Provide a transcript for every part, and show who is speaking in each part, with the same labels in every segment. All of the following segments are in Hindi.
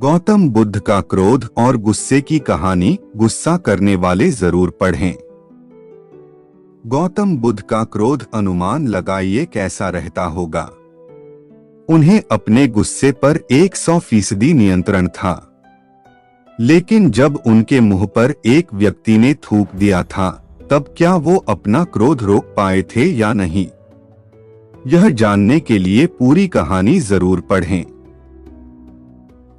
Speaker 1: गौतम बुद्ध का क्रोध और गुस्से की कहानी गुस्सा करने वाले जरूर पढ़ें। गौतम बुद्ध का क्रोध अनुमान लगाइए कैसा रहता होगा। उन्हें अपने गुस्से पर 100% नियंत्रण था, लेकिन जब उनके मुंह पर एक व्यक्ति ने थूक दिया था तब क्या वो अपना क्रोध रोक पाए थे या नहीं। यह जानने के लिए पूरी कहानी जरूर पढ़ें।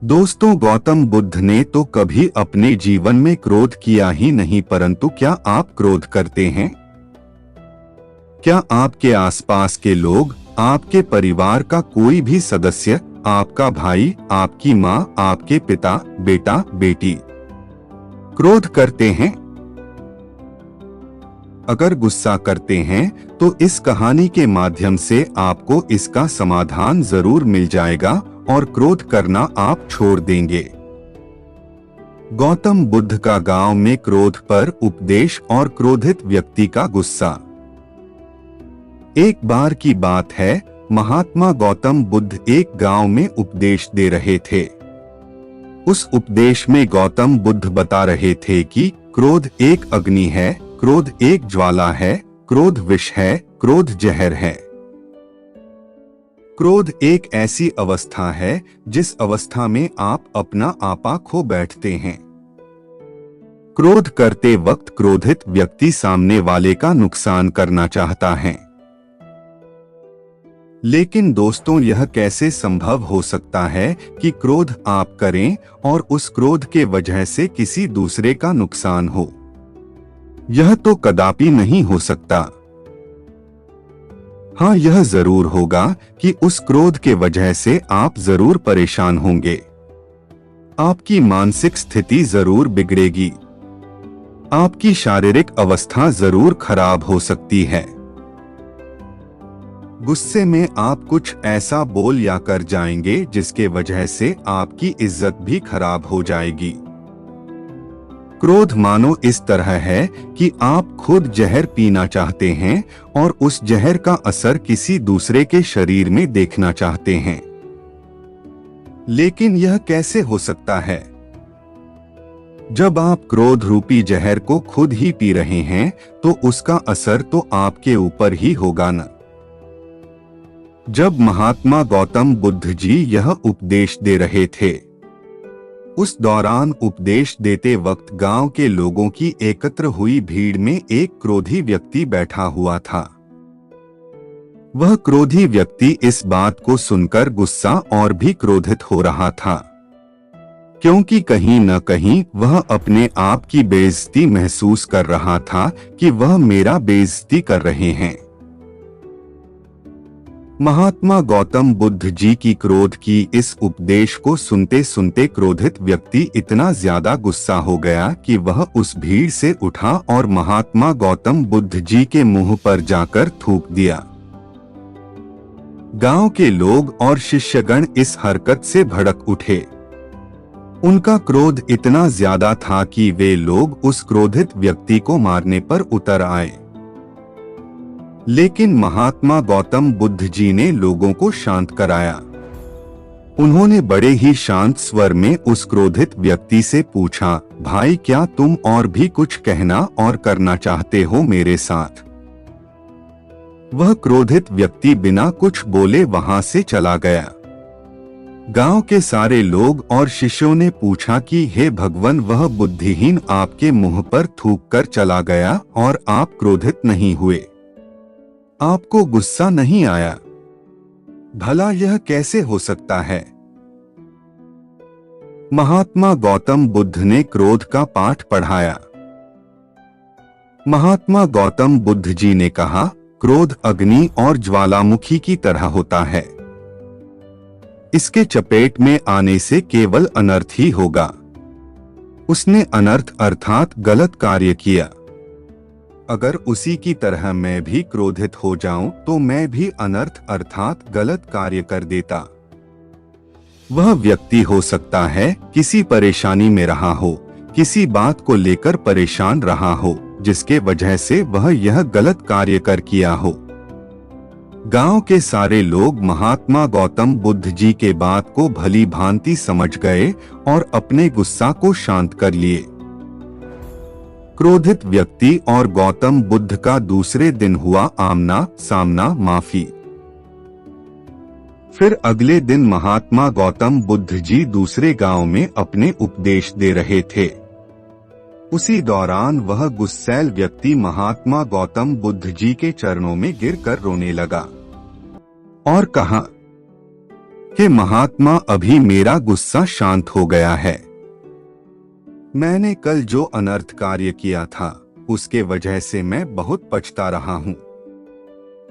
Speaker 1: दोस्तों, गौतम बुद्ध ने तो कभी अपने जीवन में क्रोध किया ही नहीं, परंतु क्या आप क्रोध करते हैं? क्या आपके आसपास के लोग, आपके परिवार का कोई भी सदस्य, आपका भाई, आपकी माँ, आपके पिता, बेटा, बेटी क्रोध करते हैं? अगर गुस्सा करते हैं तो इस कहानी के माध्यम से आपको इसका समाधान जरूर मिल जाएगा और क्रोध करना आप छोड़ देंगे। गौतम बुद्ध का गांव में क्रोध पर उपदेश और क्रोधित व्यक्ति का गुस्सा। एक बार की बात है, महात्मा गौतम बुद्ध एक गांव में उपदेश दे रहे थे। उस उपदेश में गौतम बुद्ध बता रहे थे कि क्रोध एक अग्नि है, क्रोध एक ज्वाला है, क्रोध विष है, क्रोध जहर है। क्रोध एक ऐसी अवस्था है जिस अवस्था में आप अपना आपा खो बैठते हैं। क्रोध करते वक्त क्रोधित व्यक्ति सामने वाले का नुकसान करना चाहता है। लेकिन दोस्तों, यह कैसे संभव हो सकता है कि क्रोध आप करें और उस क्रोध के वजह से किसी दूसरे का नुकसान हो? यह तो कदापि नहीं हो सकता। हाँ, यह जरूर होगा कि उस क्रोध के वजह से आप जरूर परेशान होंगे। आपकी मानसिक स्थिति जरूर बिगड़ेगी। आपकी शारीरिक अवस्था जरूर खराब हो सकती है। गुस्से में आप कुछ ऐसा बोल या कर जाएंगे जिसके वजह से आपकी इज्जत भी खराब हो जाएगी। क्रोध मानो इस तरह है कि आप खुद जहर पीना चाहते हैं और उस जहर का असर किसी दूसरे के शरीर में देखना चाहते हैं। लेकिन यह कैसे हो सकता है? जब आप क्रोध रूपी जहर को खुद ही पी रहे हैं तो उसका असर तो आपके ऊपर ही होगा न। जब महात्मा गौतम बुद्ध जी यह उपदेश दे रहे थे, उस दौरान उपदेश देते वक्त गांव के लोगों की एकत्र हुई भीड़ में एक क्रोधी व्यक्ति बैठा हुआ था। वह क्रोधी व्यक्ति इस बात को सुनकर गुस्सा और भी क्रोधित हो रहा था, क्योंकि कहीं न कहीं वह अपने आप की बेइज्जती महसूस कर रहा था कि वह मेरा बेइज्जती कर रहे हैं। महात्मा गौतम बुद्ध जी की क्रोध की इस उपदेश को सुनते सुनते क्रोधित व्यक्ति इतना ज्यादा गुस्सा हो गया कि वह उस भीड़ से उठा और महात्मा गौतम बुद्ध जी के मुंह पर जाकर थूक दिया। गांव के लोग और शिष्यगण इस हरकत से भड़क उठे। उनका क्रोध इतना ज्यादा था कि वे लोग उस क्रोधित व्यक्ति को मारने पर उतर आए। लेकिन महात्मा गौतम बुद्ध जी ने लोगों को शांत कराया। उन्होंने बड़े ही शांत स्वर में उस क्रोधित व्यक्ति से पूछा, भाई, क्या तुम और भी कुछ कहना और करना चाहते हो मेरे साथ? वह क्रोधित व्यक्ति बिना कुछ बोले वहां से चला गया। गांव के सारे लोग और शिष्यों ने पूछा कि हे भगवान, वह बुद्धिहीन आपके मुंह पर थूक कर चला गया और आप क्रोधित नहीं हुए, आपको गुस्सा नहीं आया? भला यह कैसे हो सकता है? महात्मा गौतम बुद्ध ने क्रोध का पाठ पढ़ाया। महात्मा गौतम बुद्ध जी ने कहा, क्रोध अग्नि और ज्वालामुखी की तरह होता है। इसके चपेट में आने से केवल अनर्थ ही होगा। उसने अनर्थ अर्थात गलत कार्य किया। अगर उसी की तरह मैं भी क्रोधित हो जाऊं तो मैं भी अनर्थ अर्थात गलत कार्य कर देता। वह व्यक्ति हो सकता है किसी परेशानी में रहा हो, किसी बात को लेकर परेशान रहा हो, जिसके वजह से वह यह गलत कार्य कर किया हो। गांव के सारे लोग महात्मा गौतम बुद्ध जी के बात को भली भांति समझ गए और अपने गुस्सा को शांत कर लिए। क्रोधित व्यक्ति और गौतम बुद्ध का दूसरे दिन हुआ आमना सामना माफी। फिर अगले दिन महात्मा गौतम बुद्ध जी दूसरे गांव में अपने उपदेश दे रहे थे। उसी दौरान वह गुस्सैल व्यक्ति महात्मा गौतम बुद्ध जी के चरणों में गिरकर रोने लगा और कहा कि महात्मा, अभी मेरा गुस्सा शांत हो गया है। मैंने कल जो अनर्थ कार्य किया था उसके वजह से मैं बहुत पछता रहा हूँ।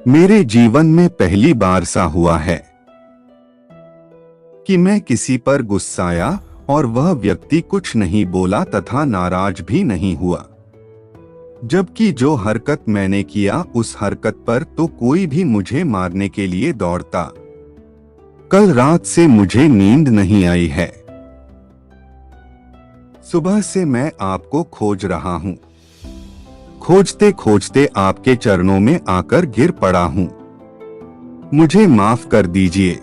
Speaker 1: मेरे जीवन में पहली बार सा हुआ है कि मैं किसी पर गुस्साया और वह व्यक्ति कुछ नहीं बोला तथा नाराज भी नहीं हुआ, जबकि जो हरकत मैंने किया उस हरकत पर तो कोई भी मुझे मारने के लिए दौड़ता। कल रात से मुझे नींद नहीं आई है। सुबह से मैं आपको खोज रहा हूँ। खोजते खोजते आपके चरणों में आकर गिर पड़ा हूँ। मुझे माफ कर दीजिए।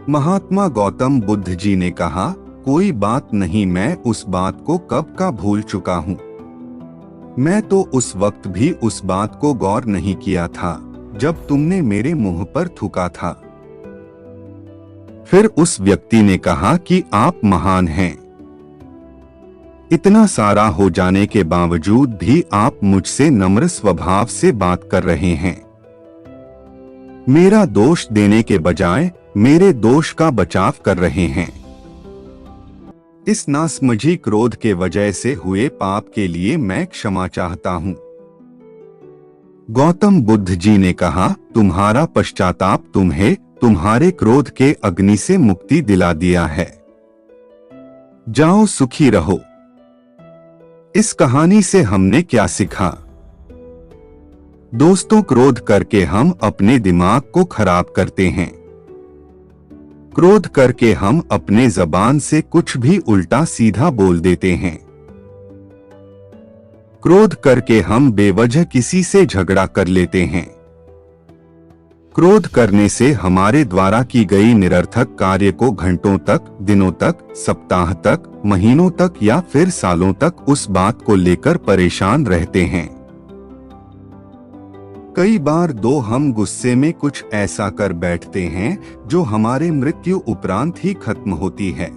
Speaker 1: महात्मा गौतम बुद्ध जी ने कहा, कोई बात नहीं, मैं उस बात को कब का भूल चुका हूँ। मैं तो उस वक्त भी उस बात को गौर नहीं किया था जब तुमने मेरे मुंह पर थूका था। फिर उस व्यक्ति ने कहा कि आप महान हैं। इतना सारा हो जाने के बावजूद भी आप मुझसे नम्र स्वभाव से बात कर रहे हैं। मेरा दोष देने के बजाय मेरे दोष का बचाव कर रहे हैं। इस नासमझी क्रोध के वजह से हुए पाप के लिए मैं क्षमा चाहता हूँ। गौतम बुद्ध जी ने कहा, तुम्हारा पश्चाताप तुम्हें तुम्हारे क्रोध के अग्नि से मुक्ति दिला दिया है। जाओ सुखी रहो। इस कहानी से हमने क्या सीखा? दोस्तों, क्रोध करके हम अपने दिमाग को खराब करते हैं। क्रोध करके हम अपने जबान से कुछ भी उल्टा सीधा बोल देते हैं। क्रोध करके हम बेवजह किसी से झगड़ा कर लेते हैं। क्रोध करने से हमारे द्वारा की गई निरर्थक कार्य को घंटों तक, दिनों तक, सप्ताह तक, महीनों तक या फिर सालों तक उस बात को लेकर परेशान रहते हैं। कई बार हम गुस्से में कुछ ऐसा कर बैठते हैं जो हमारे मृत्यु उपरांत ही खत्म होती है।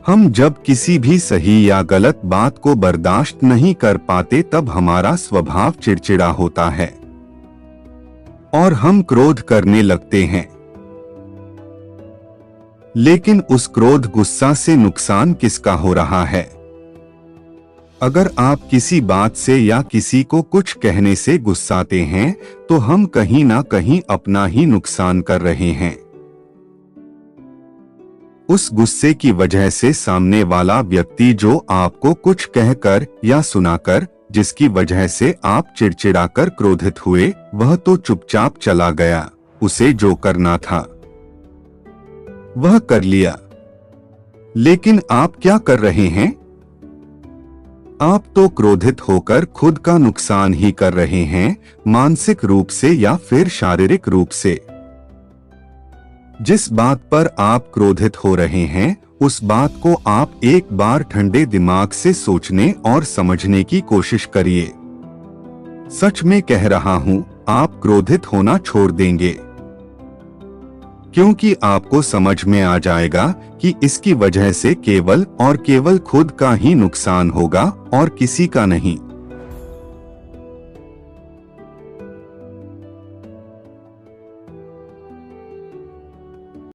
Speaker 1: हम जब किसी भी सही या गलत बात को बर्दाश्त नहीं कर पाते तब हमारा स्वभाव चिड़चिड़ा होता है और हम क्रोध करने लगते हैं। लेकिन उस क्रोध गुस्सा से नुकसान किसका हो रहा है? अगर आप किसी बात से या किसी को कुछ कहने से गुस्साते हैं तो हम कहीं ना कहीं अपना ही नुकसान कर रहे हैं। उस गुस्से की वजह से सामने वाला व्यक्ति जो आपको कुछ कहकर या सुनाकर, जिसकी वजह से आप चिड़चिड़ाकर क्रोधित हुए, वह तो चुपचाप चला गया। उसे जो करना था वह कर लिया। लेकिन आप क्या कर रहे हैं? आप तो क्रोधित होकर खुद का नुकसान ही कर रहे हैं, मानसिक रूप से या फिर शारीरिक रूप से। जिस बात पर आप क्रोधित हो रहे हैं उस बात को आप एक बार ठंडे दिमाग से सोचने और समझने की कोशिश करिए। सच में कह रहा हूं, आप क्रोधित होना छोड़ देंगे, क्योंकि आपको समझ में आ जाएगा कि इसकी वजह से केवल और केवल खुद का ही नुकसान होगा और किसी का नहीं।